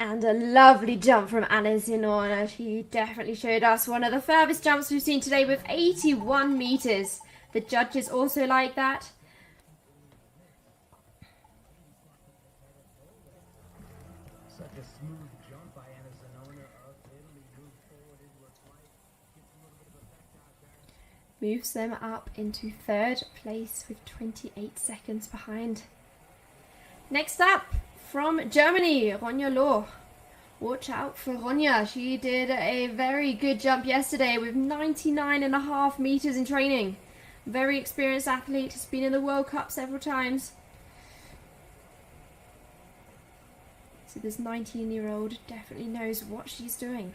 And a lovely jump from Anna Zinona. She definitely showed us one of the furthest jumps we've seen today with 81 meters. The judges also like that. Such a smooth jump by Anna Zinona of Italy. Moved forward into her flight. Gets a little bit of effect out there. Moves them up into third place with 28 seconds behind. Next up, from Germany, Ronja Lohr. Watch out for Ronja. She did a very good jump yesterday with 99.5 meters in training. Very experienced athlete, has been in the World Cup several times. So this 19-year-old definitely knows what she's doing.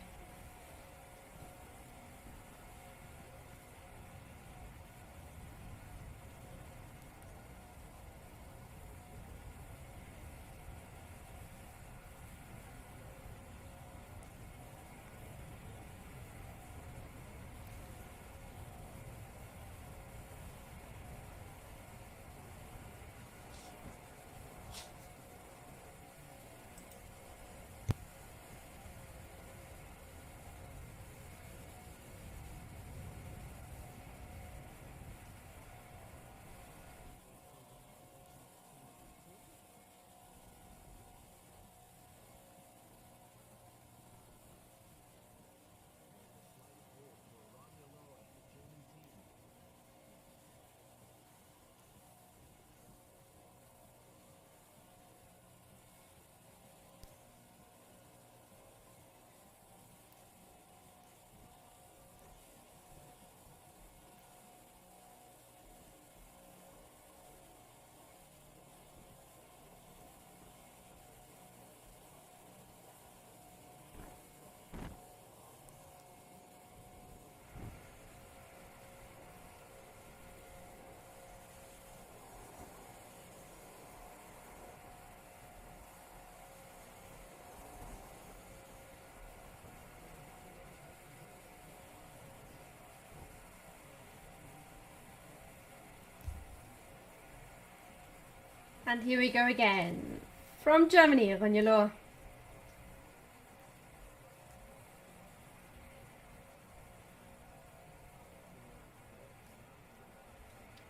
And here we go again. From Germany, Ronja Lohr.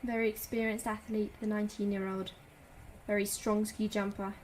Very experienced athlete, the 19-year-old. Very strong ski jumper.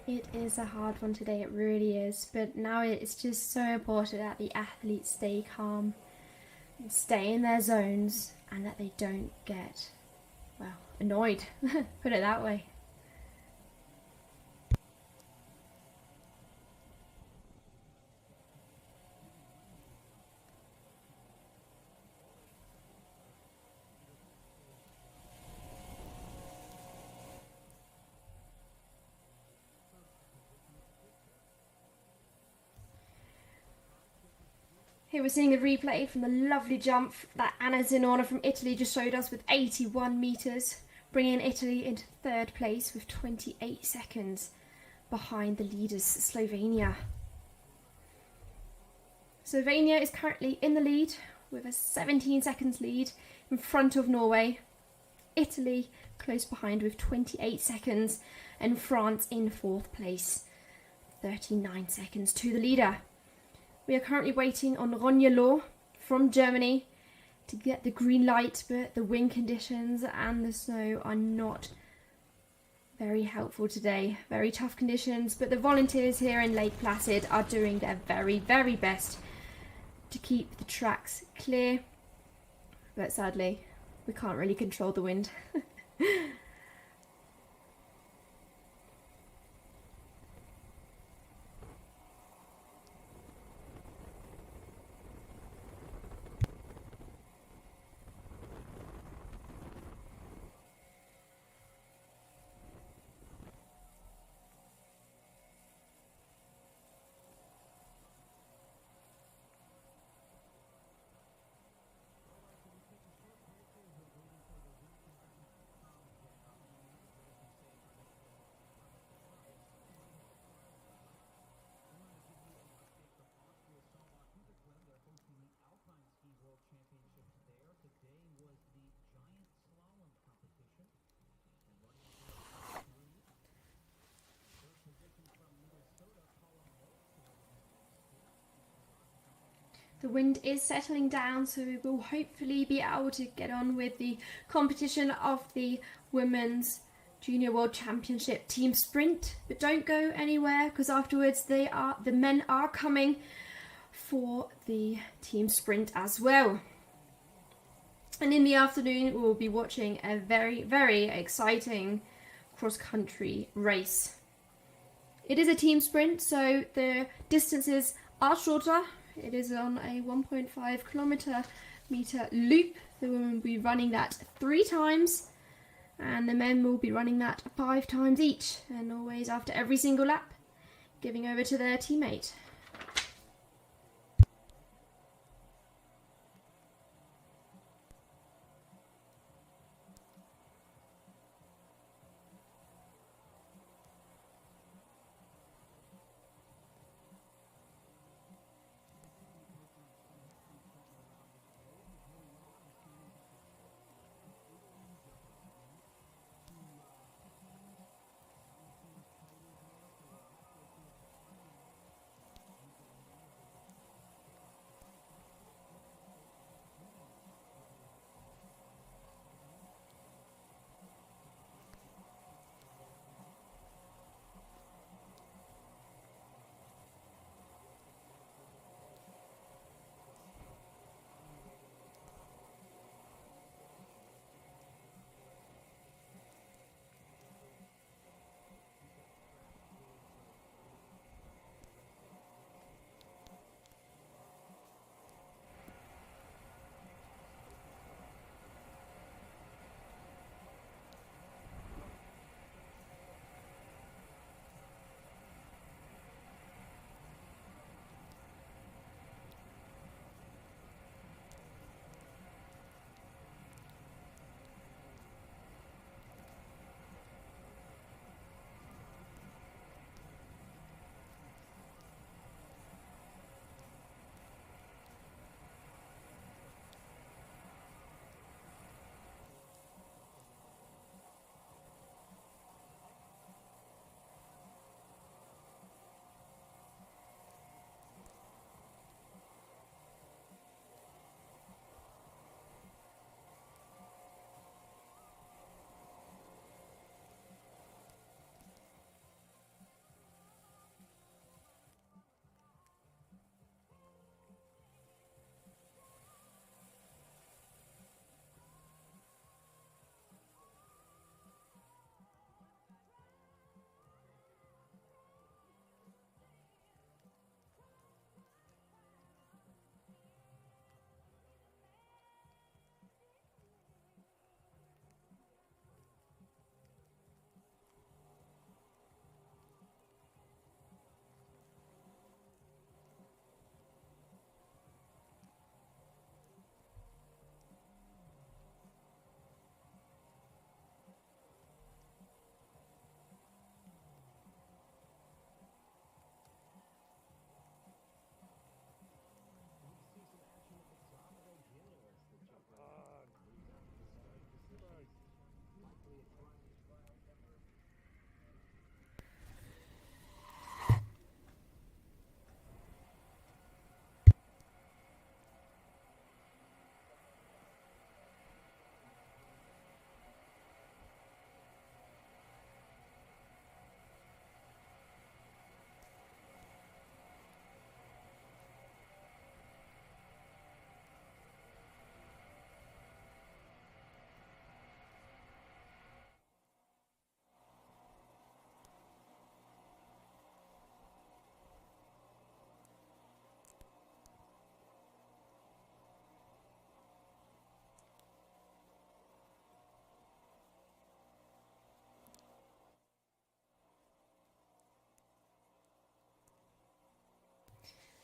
It is a hard one today, it really is, but now it's just so important that the athletes stay calm, stay in their zones, and that they don't get, well, annoyed, put it that way. Here we're seeing a replay from the lovely jump that Anna Zinona from Italy just showed us with 81 meters, bringing Italy into third place with 28 seconds behind the leaders, Slovenia. Slovenia is currently in the lead with a 17 seconds lead in front of Norway. Italy close behind with 28 seconds, and France in fourth place, 39 seconds to the leader. We are currently waiting on Ronja Lohr from Germany to get the green light, but the wind conditions and the snow are not very helpful today. Very tough conditions, but the volunteers here in Lake Placid are doing their very, very best to keep the tracks clear. But sadly, we can't really control the wind. The wind is settling down, so we will hopefully be able to get on with the competition of the Women's Junior World Championship team sprint. But don't go anywhere, because afterwards the men are coming for the team sprint as well. And in the afternoon, we will be watching a very, very exciting cross-country race. It is a team sprint, so the distances are shorter. It is on a 1.5 kilometer loop. The women will be running that 3 times, and the men will be running that 5 times each, and always after every single lap, giving over to their teammate.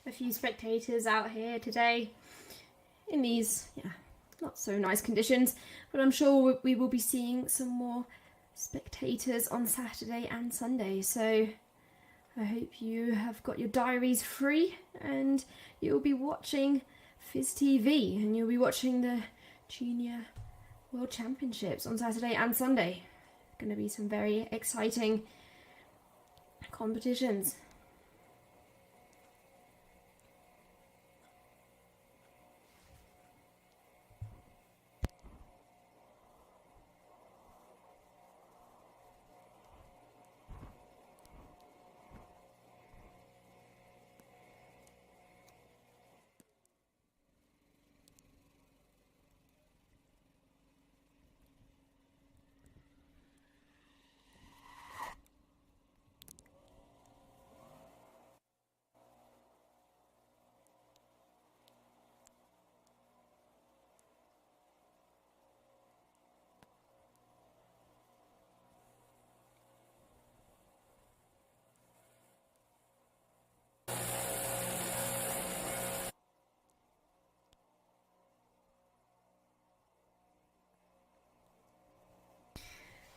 A few spectators out here today in these not so nice conditions, but I'm sure we will be seeing some more spectators on Saturday and Sunday, so I hope you have got your diaries free and you'll be watching FIS TV and you'll be watching the Junior World Championships on Saturday and Sunday. Going to be some very exciting competitions.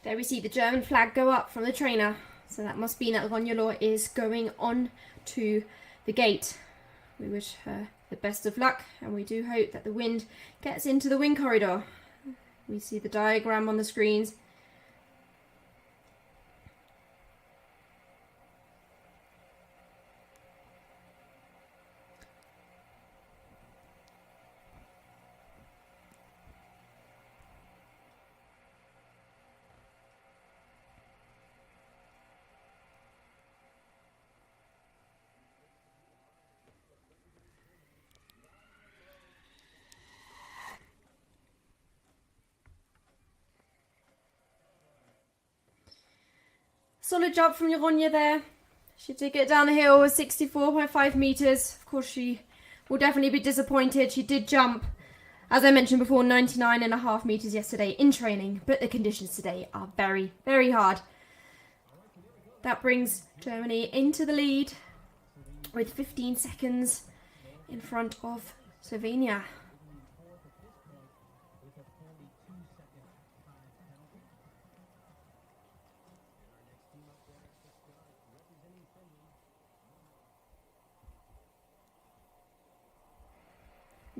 There we see the German flag go up from the trainer. So that must mean that Ronja is going on to the gate. We wish her the best of luck, and we do hope that the wind gets into the wind corridor. We see the diagram on the screens. Solid jump from Ronja there. She did get down the hill with 64.5 metres. Of course, she will definitely be disappointed. She did jump, as I mentioned before, 99.5 metres yesterday in training, but the conditions today are very, very hard. That brings Germany into the lead with 15 seconds in front of Slovenia.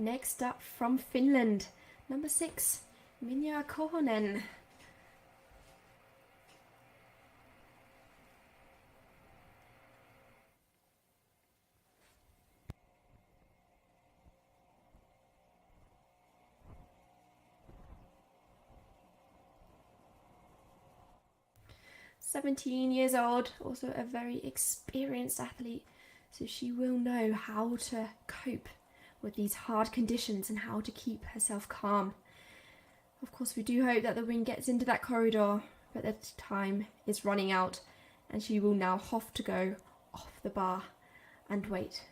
Next up from Finland, number 6, Minja Kohonen. "17 years old, also a very experienced athlete, so she will know how to cope with these hard conditions and how to keep herself calm. Of course, we do hope that the wind gets into that corridor, but the time is running out and she will now have to go off the bar and wait.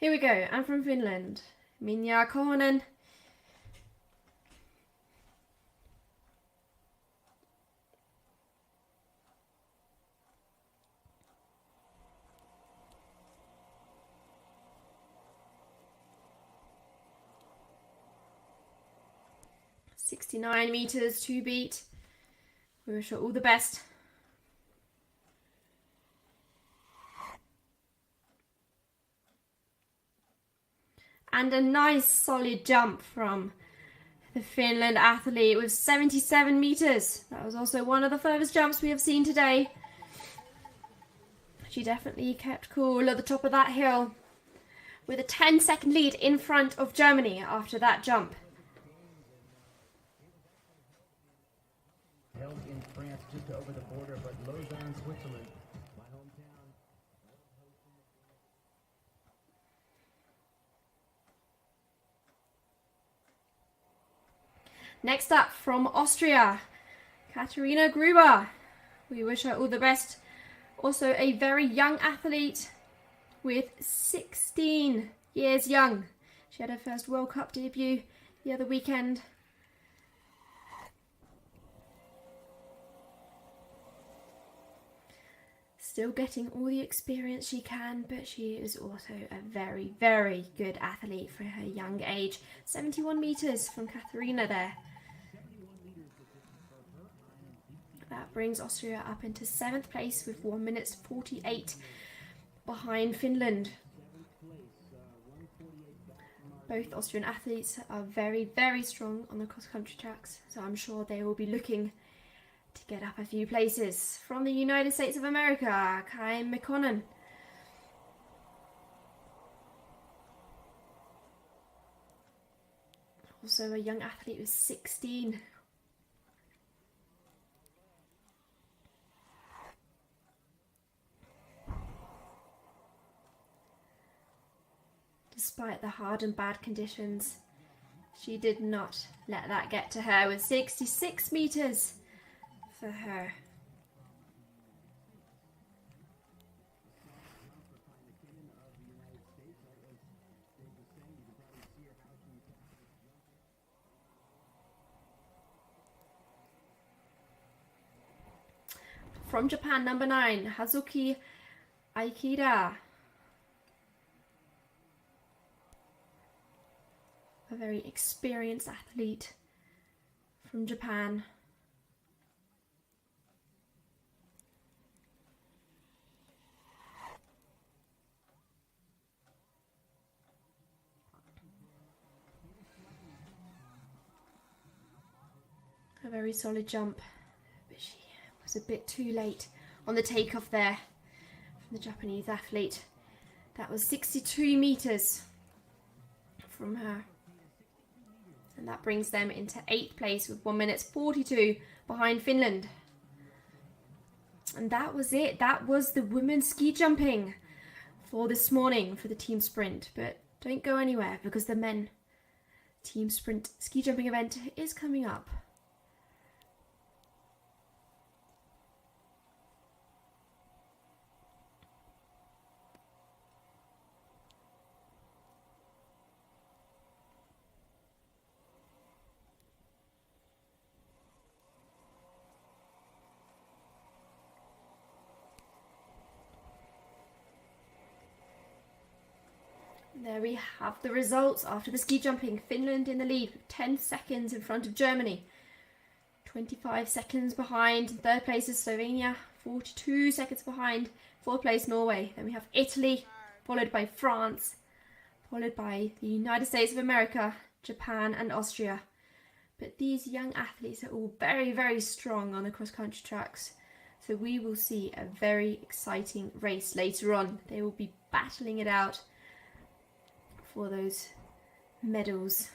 Here we go, and from Finland, Minja Kohonen. "69 metres to beat. We wish her all the best." And a nice solid jump from the Finland athlete with 77 metres. That was also one of the furthest jumps we have seen today. She definitely kept cool at the top of that hill with a 10-second lead in front of Germany after that jump. Held in France just over the border, but Lausanne, Switzerland, my hometown. Next up from Austria, Katharina Gruber. We wish her all the best. Also a very young athlete with 16 years young. She had her first World Cup debut the other weekend. Still getting all the experience she can, but she is also a very, very good athlete for her young age. 71 metres from Katharina there. That brings Austria up into 7th place with 1 minute 48 behind Finland. Both Austrian athletes are very, very strong on the cross-country tracks, so I'm sure they will be looking to get up a few places. From the United States of America, Kai McConan. Also a young athlete with 16. despite the hard and bad conditions. She did not let that get to her with 66 meters for her. From Japan, number 9, Hazuki Aikida. A very experienced athlete from Japan. A very solid jump, but she was a bit too late on the takeoff there from the Japanese athlete. That was 62 meters from her. And that brings them into 8th place with 1 minute 42 behind Finland. And that was it. That was the women's ski jumping for this morning for the team sprint. But don't go anywhere because the men team sprint ski jumping event is coming up. There we have the results after the ski jumping. Finland in the lead, 10 seconds in front of Germany. 25 seconds behind. 3rd place is Slovenia. 42 seconds behind. 4th place Norway. Then we have Italy, followed by France, followed by the United States of America, Japan and Austria. But these young athletes are all very, very strong on the cross-country tracks. So we will see a very exciting race later on. They will be battling it out for those medals.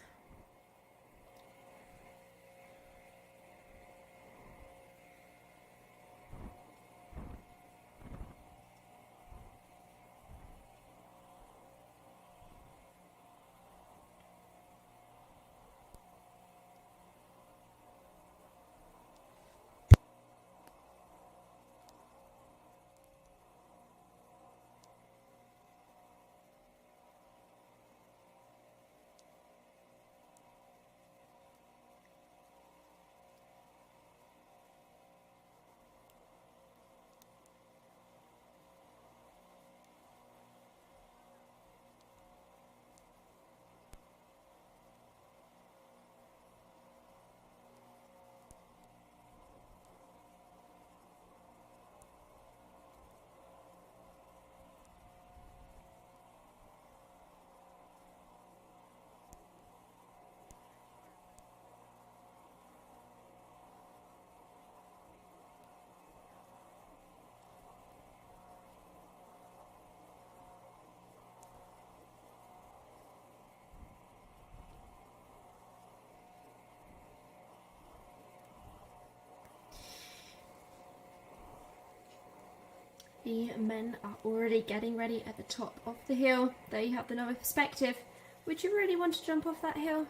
The men are already getting ready at the top of the hill. There you have another perspective. Would you really want to jump off that hill?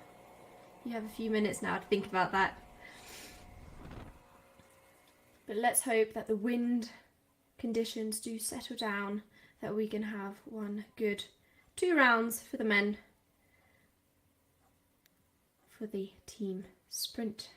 You have a few minutes now to think about that. But let's hope that the wind conditions do settle down, that we can have one good 2 rounds for the men for the team sprint.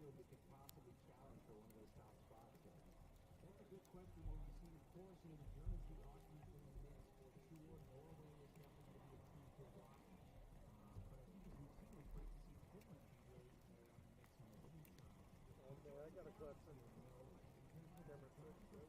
field that could possibly challenge for one of those top spots there? That's a good question. Well, you see, of course, the Germans be arguing for the mix for sure. Norway is definitely going to be a team to watch. But I think as we've seen, it's great to see Finland be really in there on the mix on the women's side. Okay, I got a question. Camera switch, good.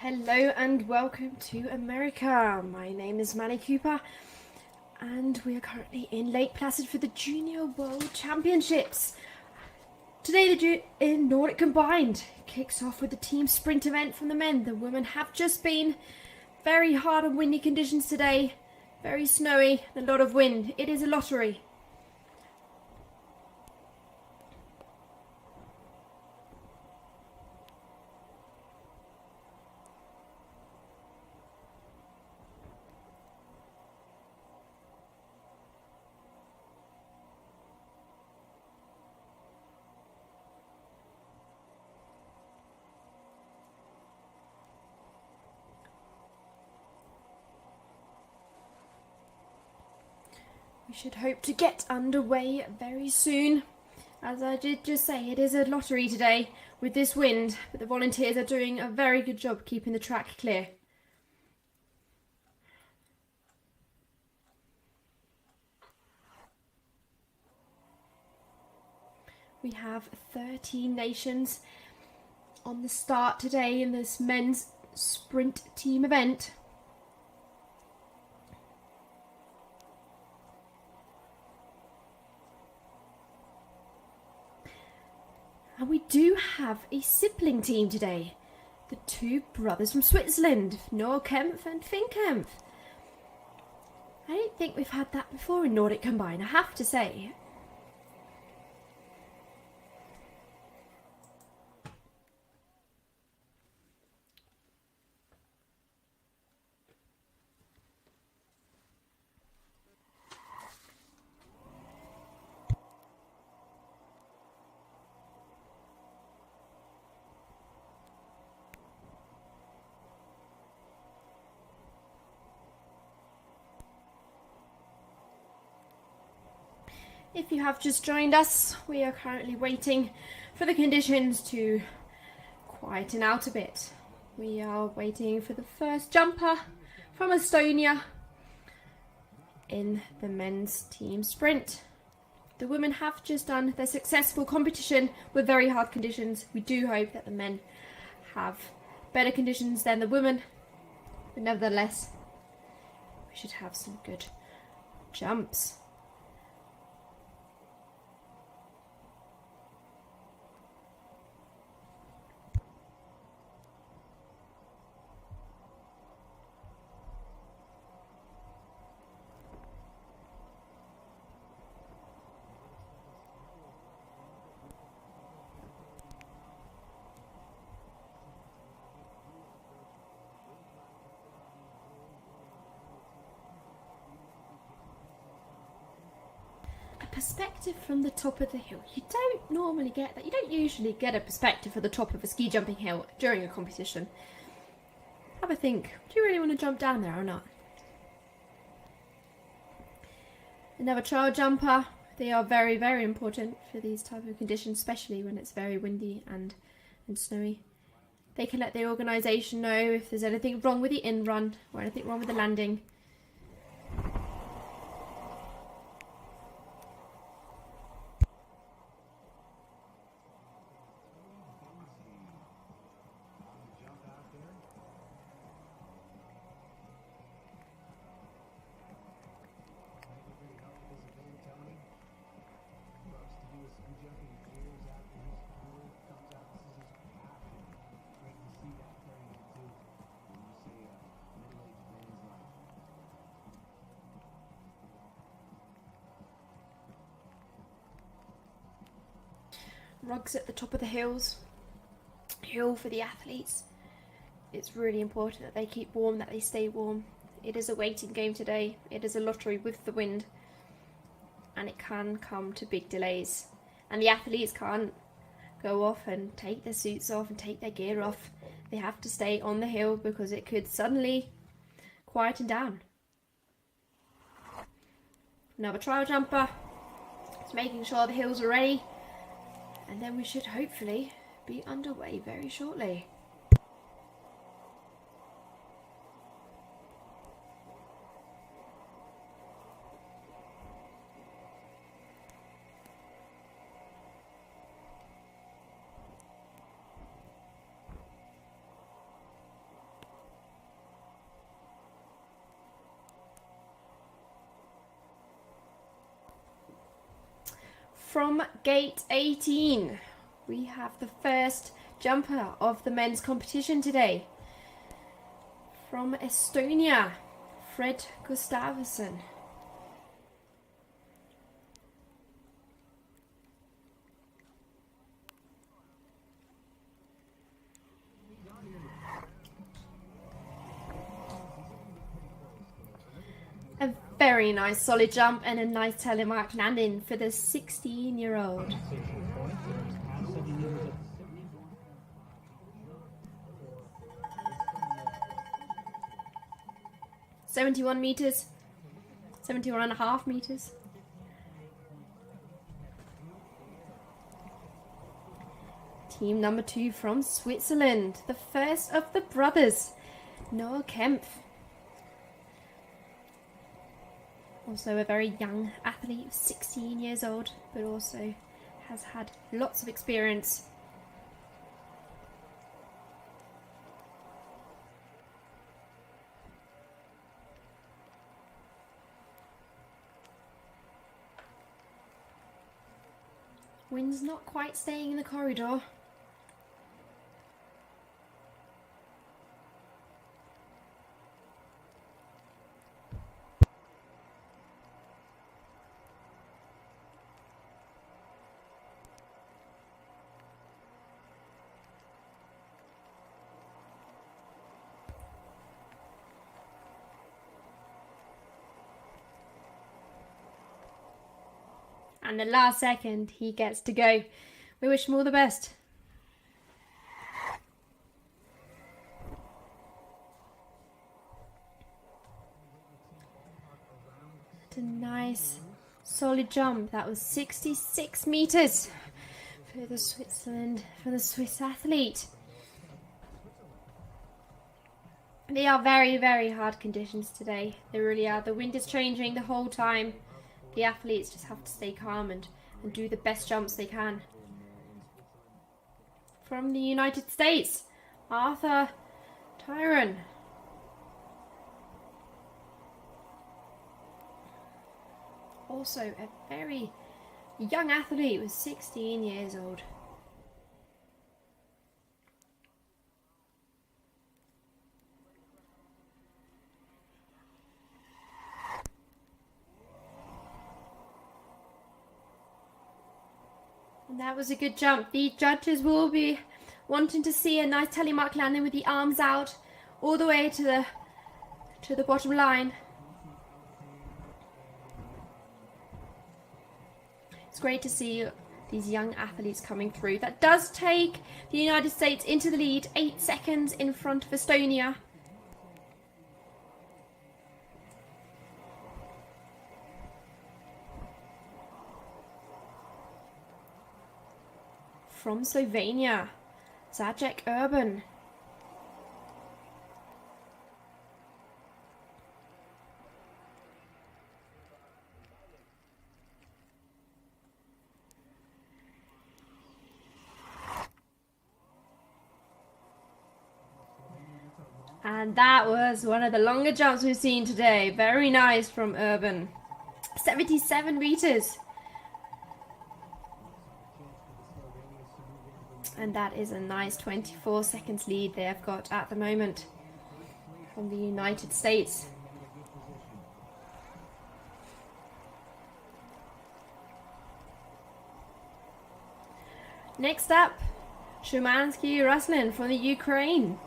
Hello and welcome to America. My name is Manny Cooper and we are currently in Lake Placid for the Junior World Championships. Today in Nordic Combined kicks off with the team sprint event from the men. The women have just been very hard and windy conditions today, very snowy, a lot of wind. It is a lottery. We should hope to get underway very soon. As I did just say, it is a lottery today with this wind, but the volunteers are doing a very good job keeping the track clear. We have 13 nations on the start today in this men's sprint team event. And we do have a sibling team today. The two brothers from Switzerland, Noah Kempf and Finn Kempf. I don't think we've had that before in Nordic Combined, I have to say. If you have just joined us, we are currently waiting for the conditions to quieten out a bit. We are waiting for the first jumper from Estonia in the men's team sprint. The women have just done their successful competition with very hard conditions. We do hope that the men have better conditions than the women, but nevertheless, we should have some good jumps. Perspective from the top of the hill. You don't normally get that. You don't usually get a perspective of the top of a ski jumping hill during a competition. Have a think. Do you really want to jump down there or not? Another trial jumper. They are very, very important for these type of conditions, especially when it's very windy and snowy. They can let the organisation know if there's anything wrong with the in-run or anything wrong with the landing. Rugs at the top of the hill for the athletes. It's really important that they keep warm, that they stay warm. It is a waiting game today. It is a lottery with the wind, and it can come to big delays. And the athletes can't go off and take their suits off and take their gear off. They have to stay on the hill because it could suddenly quieten down. Another trial jumper. Just making sure the hills are ready. And then we should hopefully be underway very shortly. from gate 18, we have the first jumper of the men's competition today. From Estonia, Fred Gustavsson. A very nice solid jump and a nice telemark landing for the 16-year-old. 71 meters, 71.5 meters. Team number 2 from Switzerland, the first of the brothers, Noah Kempf. Also a very young athlete, 16 years old, but also has had lots of experience. Wind's not quite staying in the corridor. And the last second, he gets to go. We wish him all the best. A nice, solid jump. That was 66 meters for the Swiss athlete. They are very, very hard conditions today. They really are. The wind is changing the whole time. The athletes just have to stay calm and do the best jumps they can. From the United States, Arthur Tyron. Also a very young athlete, was 16 years old. And that was a good jump. The judges will be wanting to see a nice telemark landing with the arms out all the way to the bottom line. It's great to see these young athletes coming through. That does take the United States into the lead, 8 seconds in front of Estonia. From Slovenia, Zajek Urban. And that was one of the longer jumps we've seen today. Very nice from Urban. 77 meters. And that is a nice 24 seconds lead they have got at the moment from the United States. Next up, Shumansky Ruslin from the Ukraine.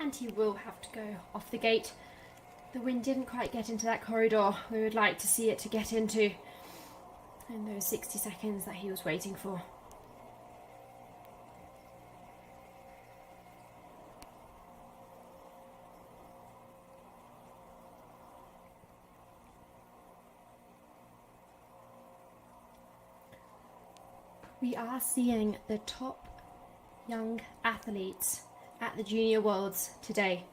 And he will have to go off the gate the wind didn't quite get into that corridor we would like to see it to get into in those 60 seconds that he was waiting for. We are seeing the top young athletes at the Junior Worlds today.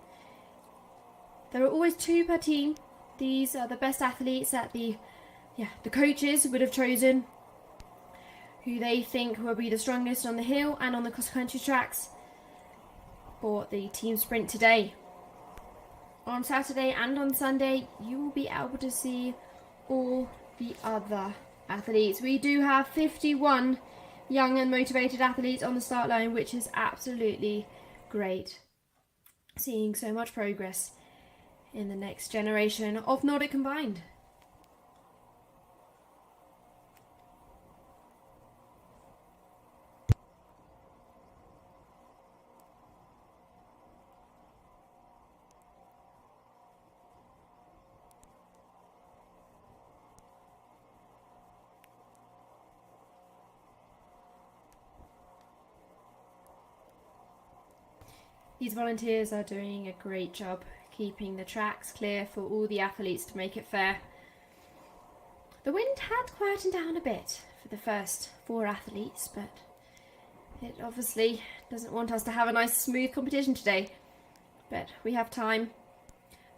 There are always 2 per team. These are the best athletes that the coaches would have chosen, who they think will be the strongest on the hill and on the cross-country tracks for the team sprint today. On Saturday and on Sunday, you will be able to see all the other athletes. We do have 51 young and motivated athletes on the start line, which is absolutely great. Seeing so much progress in the next generation of Nordic Combined. These volunteers are doing a great job keeping the tracks clear for all the athletes to make it fair. The wind had quietened down a bit for the first 4 athletes, but it obviously doesn't want us to have a nice smooth competition today. But we have time.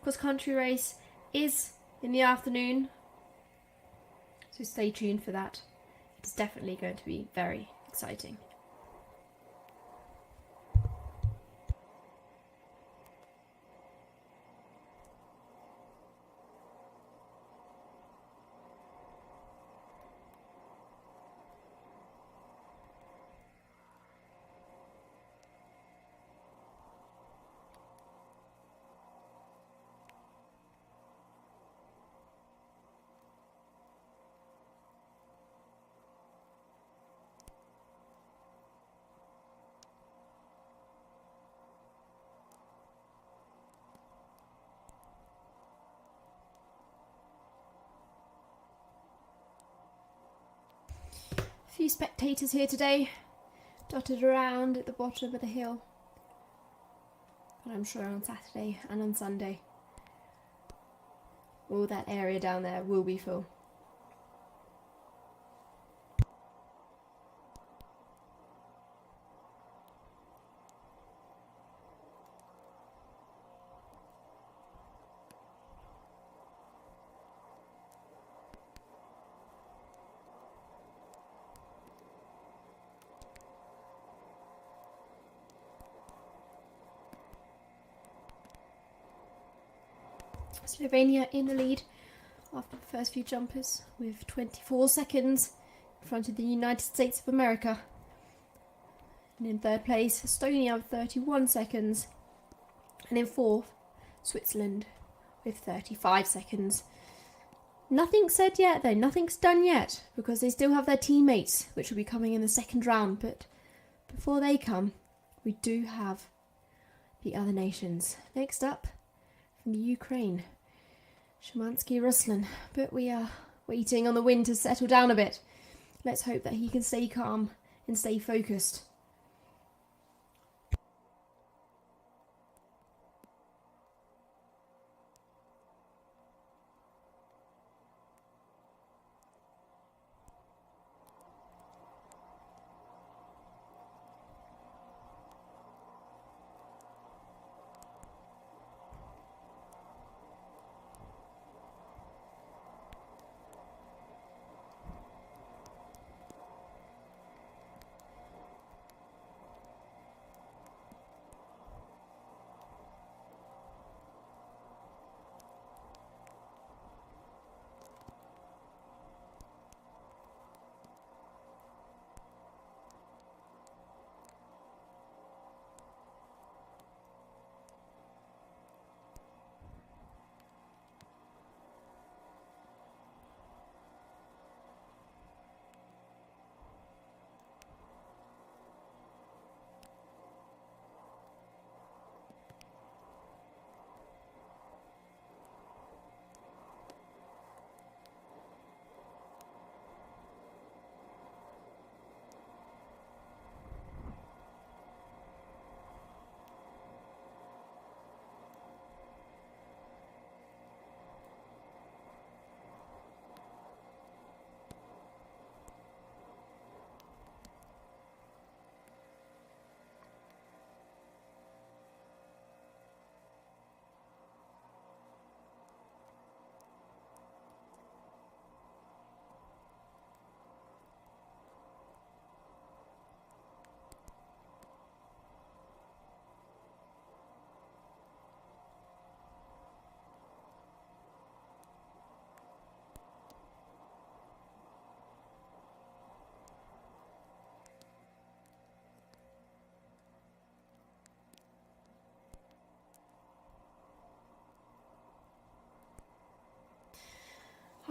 Cross-country race is in the afternoon, so stay tuned for that. It's definitely going to be very exciting. Few spectators here today, dotted around at the bottom of the hill. But I'm sure on Saturday and on Sunday, all that area down there will be full. Slovenia in the lead after the first few jumpers with 24 seconds in front of the United States of America. And in third place, Estonia with 31 seconds. And in fourth, Switzerland with 35 seconds. Nothing's said yet though, nothing's done yet, because they still have their teammates, which will be coming in the second round. But before they come, we do have the other nations. Next up, from the Ukraine, Szymanski Ruslan, but we are waiting on the wind to settle down a bit. Let's hope that he can stay calm and stay focused.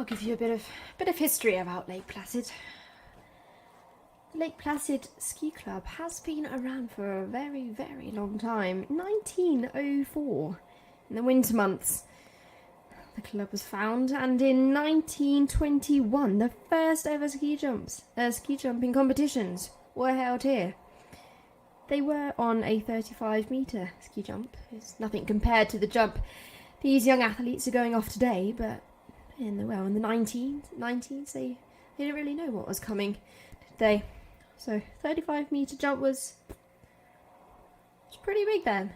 I'll give you a bit of history about Lake Placid. Lake Placid Ski Club has been around for a very, very long time. 1904, in the winter months, the club was found, and in 1921, the first ever ski jumping competitions were held here. They were on a 35-metre ski jump. It's nothing compared to the jump these young athletes are going off today, but in the 1990s, they didn't really know what was coming, did they? So 35-metre jump was pretty big then.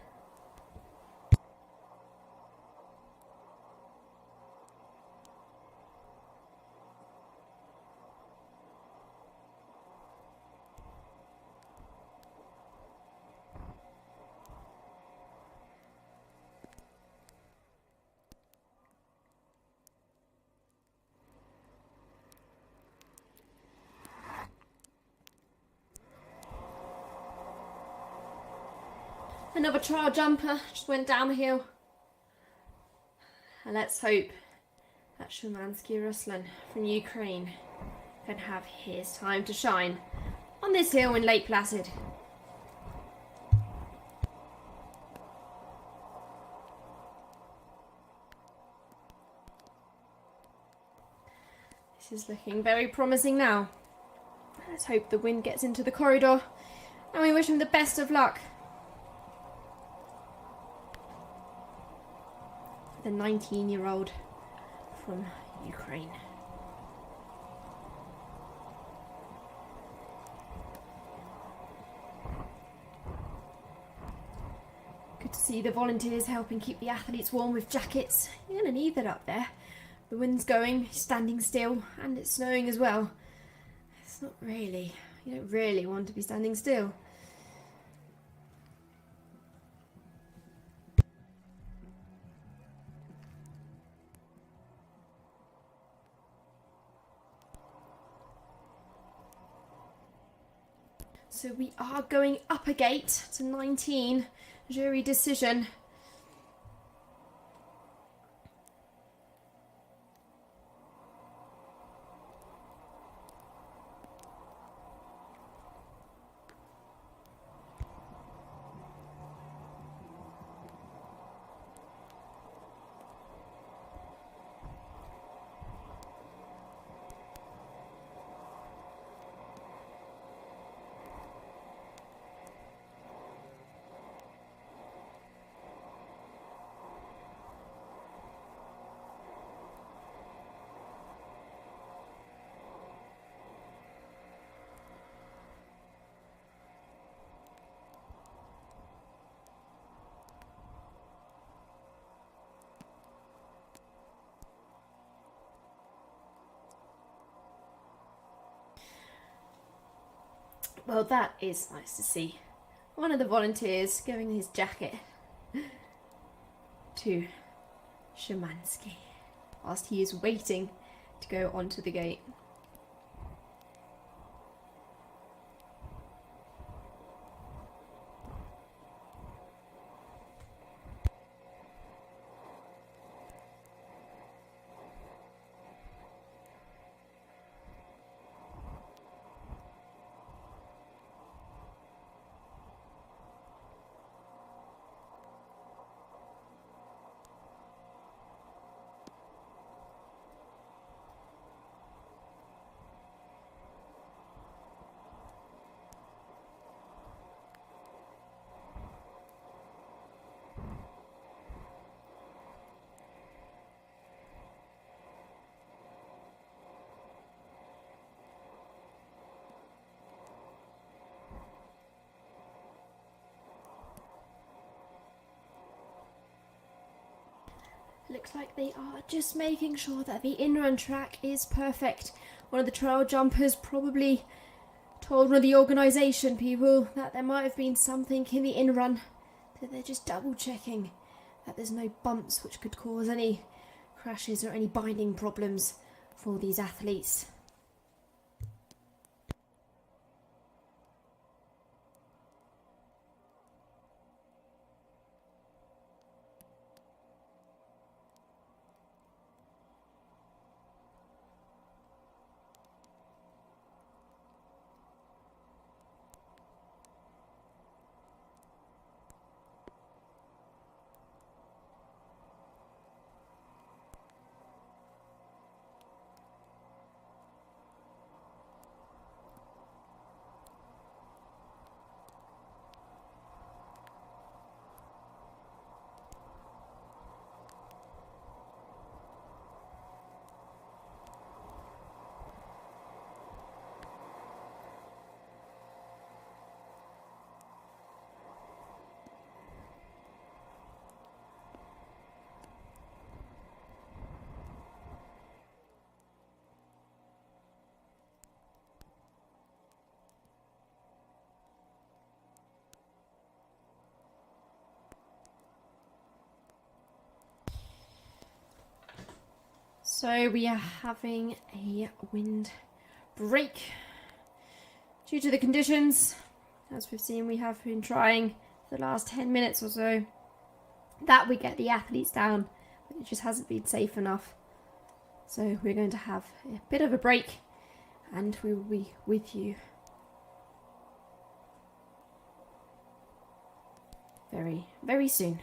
Another trial jumper just went down the hill. And let's hope that Szymanski Ruslan from Ukraine can have his time to shine on this hill in Lake Placid. This is looking very promising now. Let's hope the wind gets into the corridor, and we wish him the best of luck. The 19-year-old from Ukraine. Good to see the volunteers helping keep the athletes warm with jackets. You're going to need that up there. The wind's going, standing still, and it's snowing as well. It's not really, you don't really want to be standing still. So we are going up a gate to 19, jury decision. Well, that is nice to see. One of the volunteers giving his jacket to Szymanski whilst he is waiting to go onto the gate. Looks like they are just making sure that the in-run track is perfect. One of the trial jumpers probably told one of the organisation people that there might have been something in the in-run, so they're just double checking that there's no bumps which could cause any crashes or any binding problems for these athletes. So we are having a wind break due to the conditions. As we've seen, we have been trying for the last 10 minutes or so that we get the athletes down, but it just hasn't been safe enough. So we're going to have a bit of a break and we will be with you very, very soon.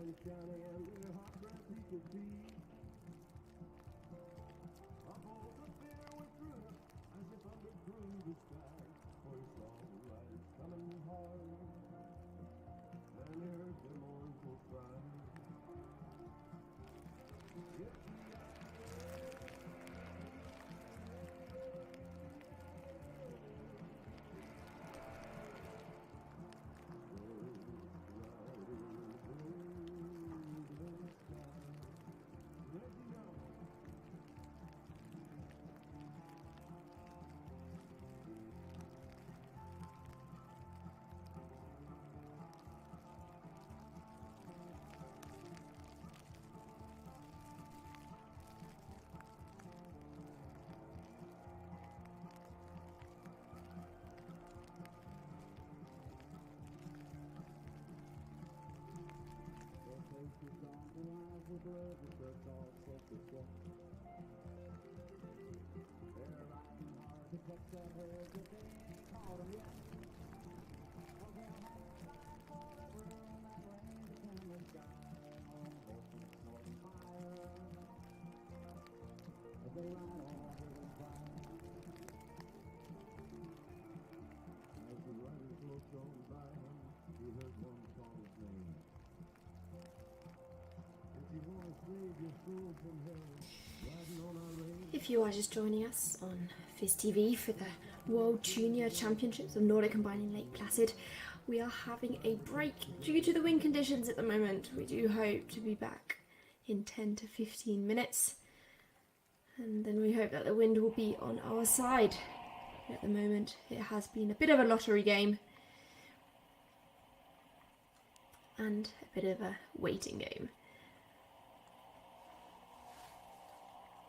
and shining and their hot breath he could see. A bolt of fear withdrew as if thunder through the sky, for he saw the riders coming hard, and he heard their mournful cry. If you are just joining us on FIS TV for the World Junior Championships of Nordic Combined in Lake Placid, we are having a break due to the wind conditions at the moment. We do hope to be back in 10 to 15 minutes, and then we hope that the wind will be on our side. At the moment it has been a bit of a lottery game and a bit of a waiting game.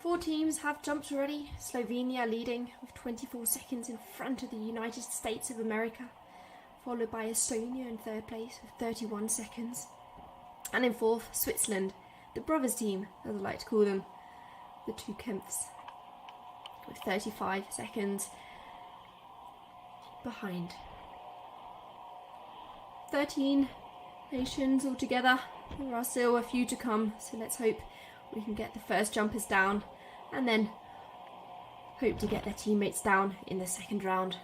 4 teams have jumped already. Slovenia leading with 24 seconds in front of the United States of America, followed by Estonia in 3rd place with 31 seconds. And in 4th, Switzerland, the brothers team, as I like to call them, the 2 Kempfs, with 35 seconds behind. 13 nations altogether. There are still a few to come, so let's hope we can get the first jumpers down and then hope to get their teammates down in the second round.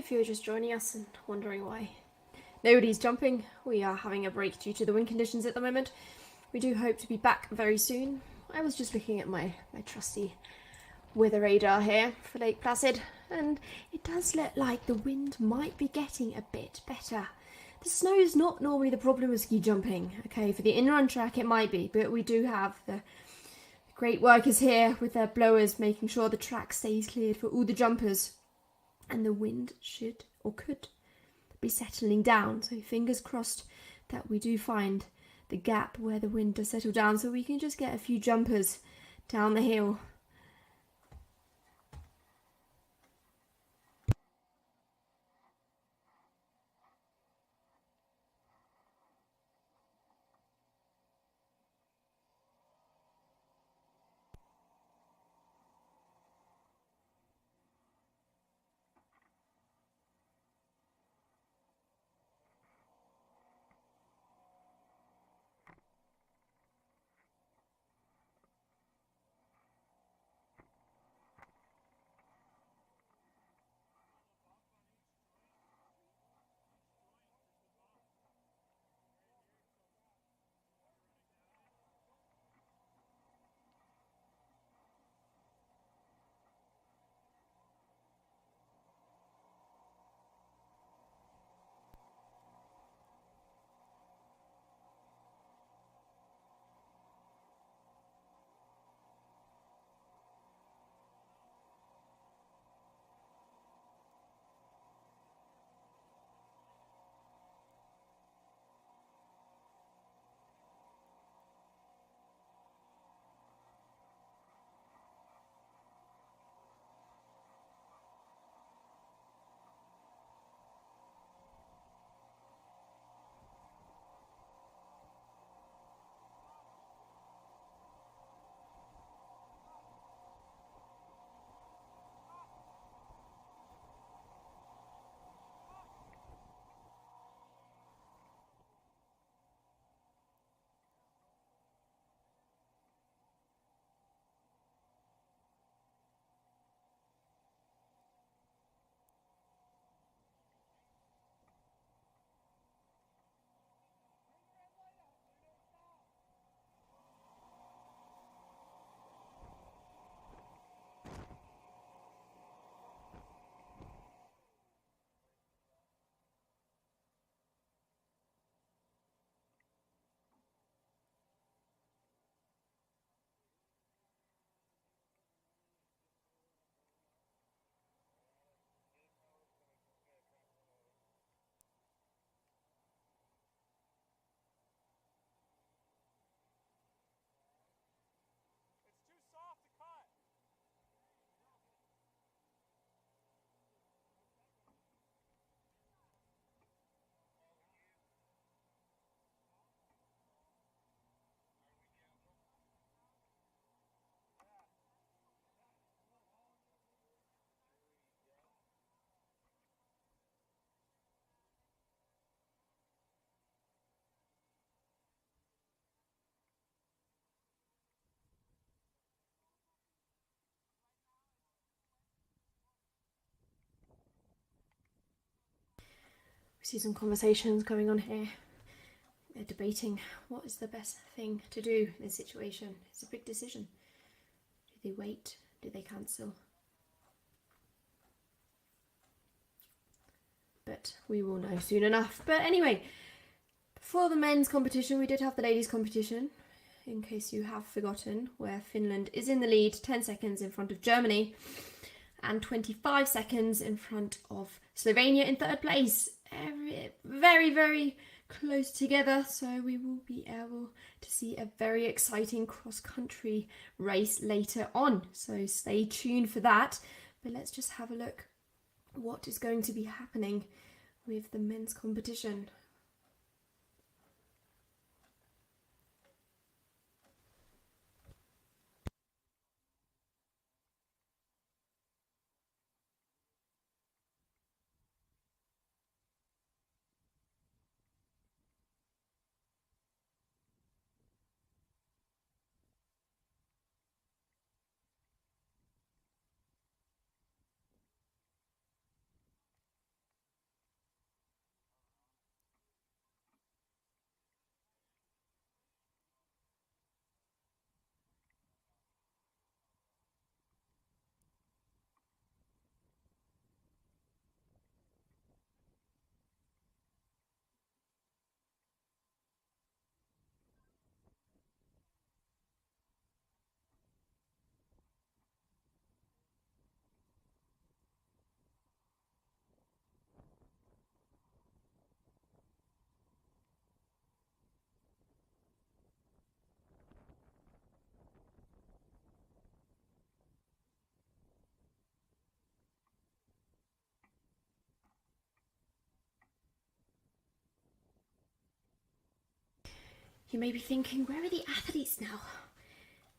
if you're just joining us and wondering why nobody's jumping, we are having a break due to the wind conditions at the moment. We do hope to be back very soon. I was just looking at my trusty weather radar here for Lake Placid, and it does look like the wind might be getting a bit better. The snow is not normally the problem with ski jumping. Okay, for the in-run track it might be, but we do have the great workers here with their blowers making sure the track stays cleared for all the jumpers, and the wind should or could be settling down, so fingers crossed that we do find the gap where the wind does settle down so we can just get a few jumpers down the hill. It's too soft to cut. We see some conversations going on here. They're debating what is the best thing to do in this situation. It's a big decision. Do they wait? Do they cancel? But we will know soon enough. But anyway, before the men's competition, we did have the ladies' competition, in case you have forgotten, where Finland is in the lead, 10 seconds in front of Germany, and 25 seconds in front of Slovenia in third place. Very, very close together, so we will be able to see a very exciting cross-country race later on. So stay tuned for that. But let's just have a look what is going to be happening with the men's competition. You may be thinking, where are the athletes now?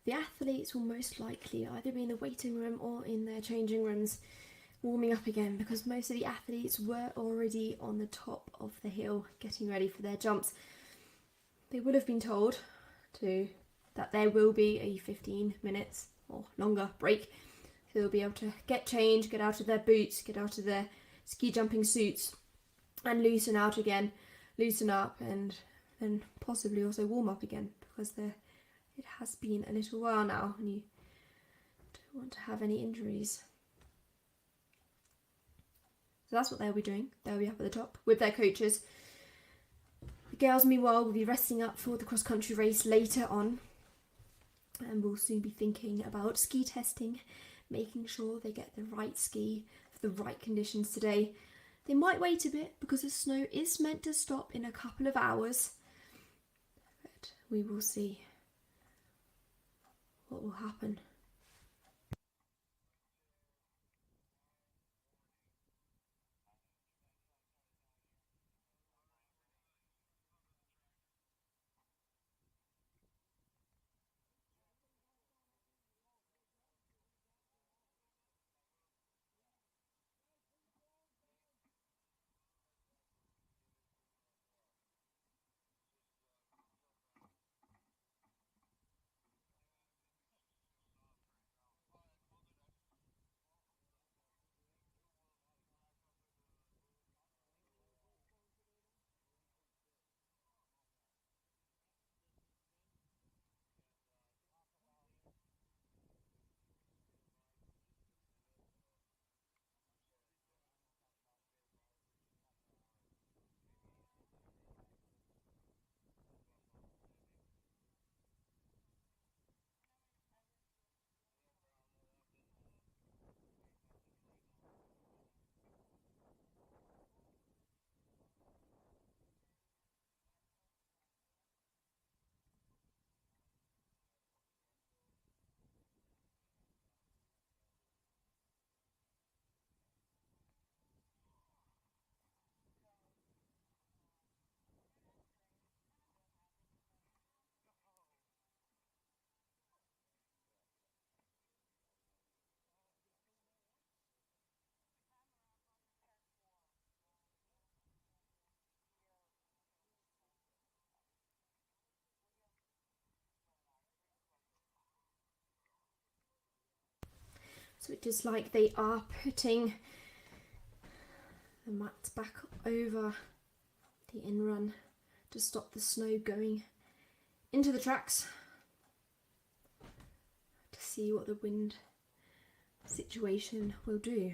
The athletes will most likely either be in the waiting room or in their changing rooms warming up again, because most of the athletes were already on the top of the hill getting ready for their jumps. They would have been told that there will be a 15 minutes or longer break, so they'll be able to get changed, get out of their boots, get out of their ski jumping suits and loosen out again, loosen up, and then possibly also warm up again, because it has been a little while now and you don't want to have any injuries. So that's what they'll be doing. They'll be up at the top with their coaches. The girls, meanwhile, will be resting up for the cross-country race later on, and we'll soon be thinking about ski testing, making sure they get the right ski for the right conditions today. They might wait a bit because the snow is meant to stop in a couple of hours, but we will see what will happen. So it is like they are putting the mats back over the in-run to stop the snow going into the tracks, to see what the wind situation will do.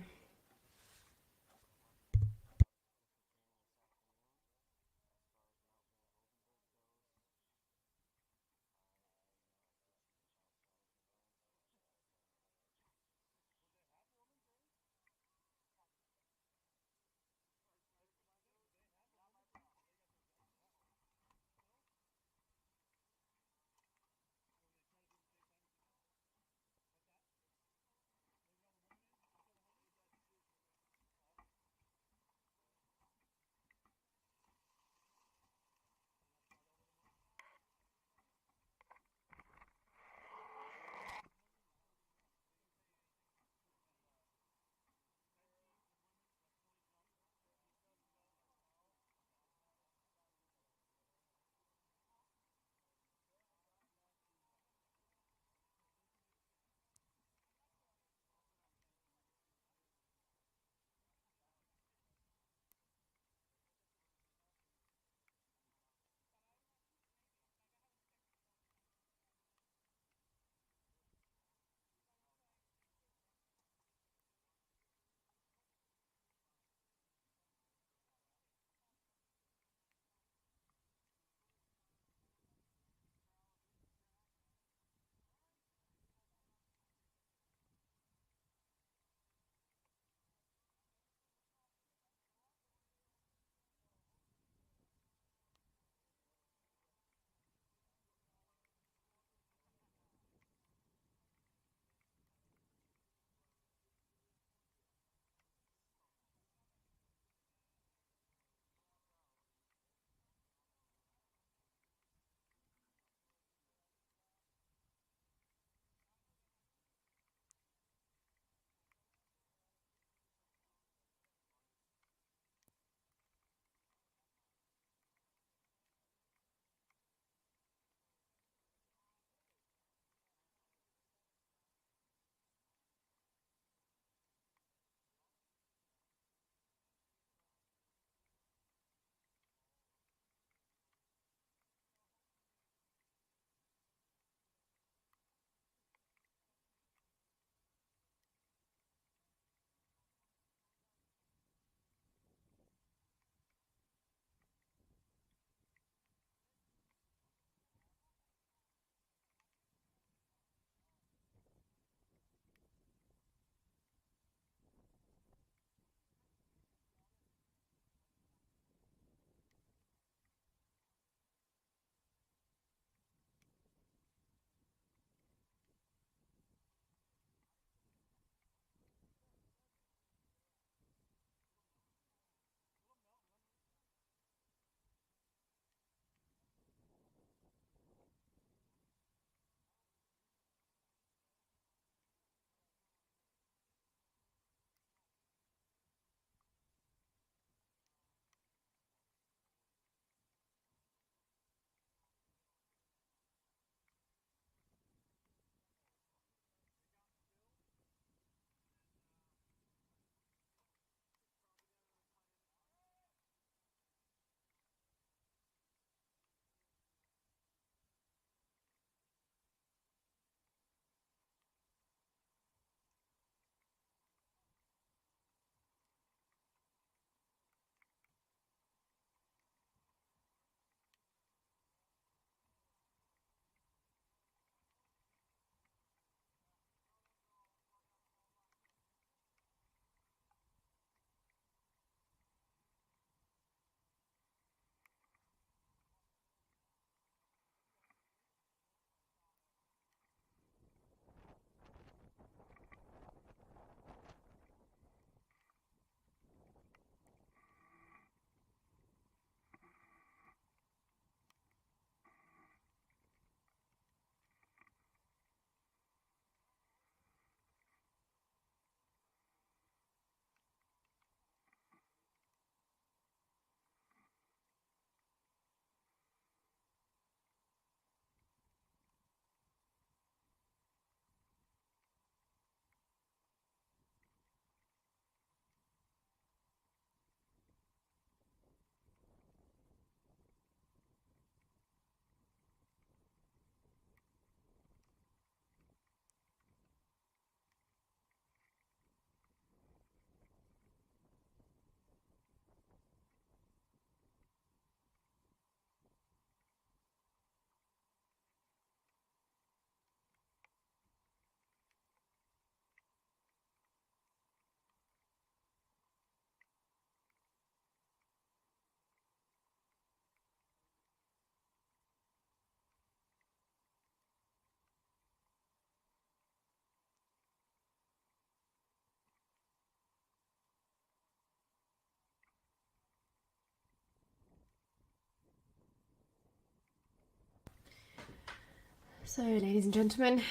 So, ladies and gentlemen,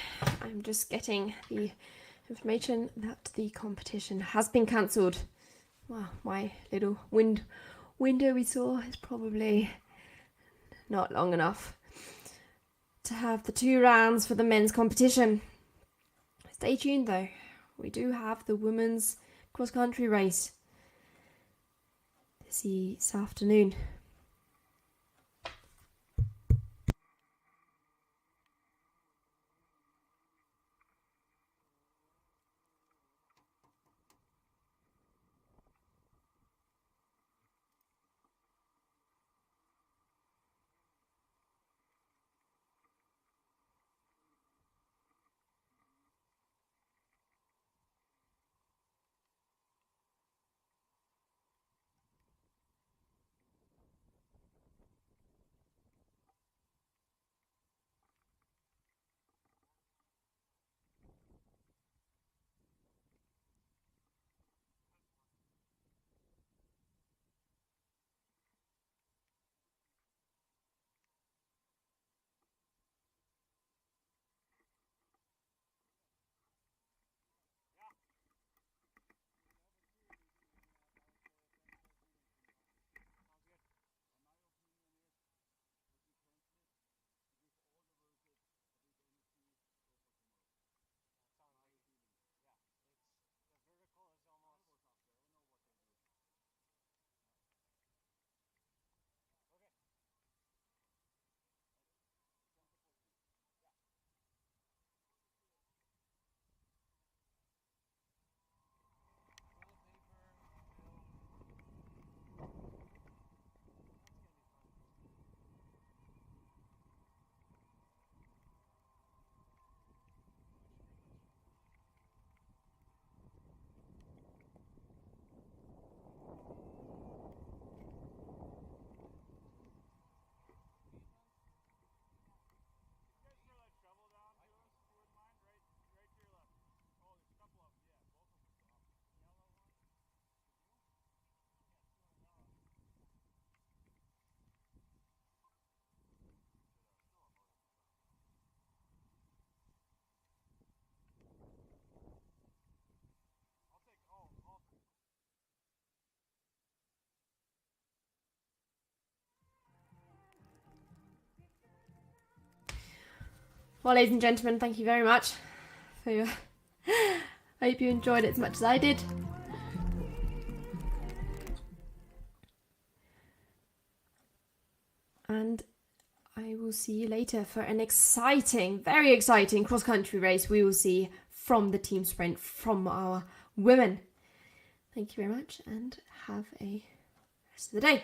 I'm just getting the information that the competition has been cancelled. Well, my little window we saw is probably not long enough to have the 2 rounds for the men's competition. Stay tuned though, we do have the women's cross-country race this afternoon. Well, ladies and gentlemen, thank you very much for your... I hope you enjoyed it as much as I did. And I will see you later for an exciting, very exciting cross-country race we will see from the team sprint from our women. Thank you very much and have a rest of the day.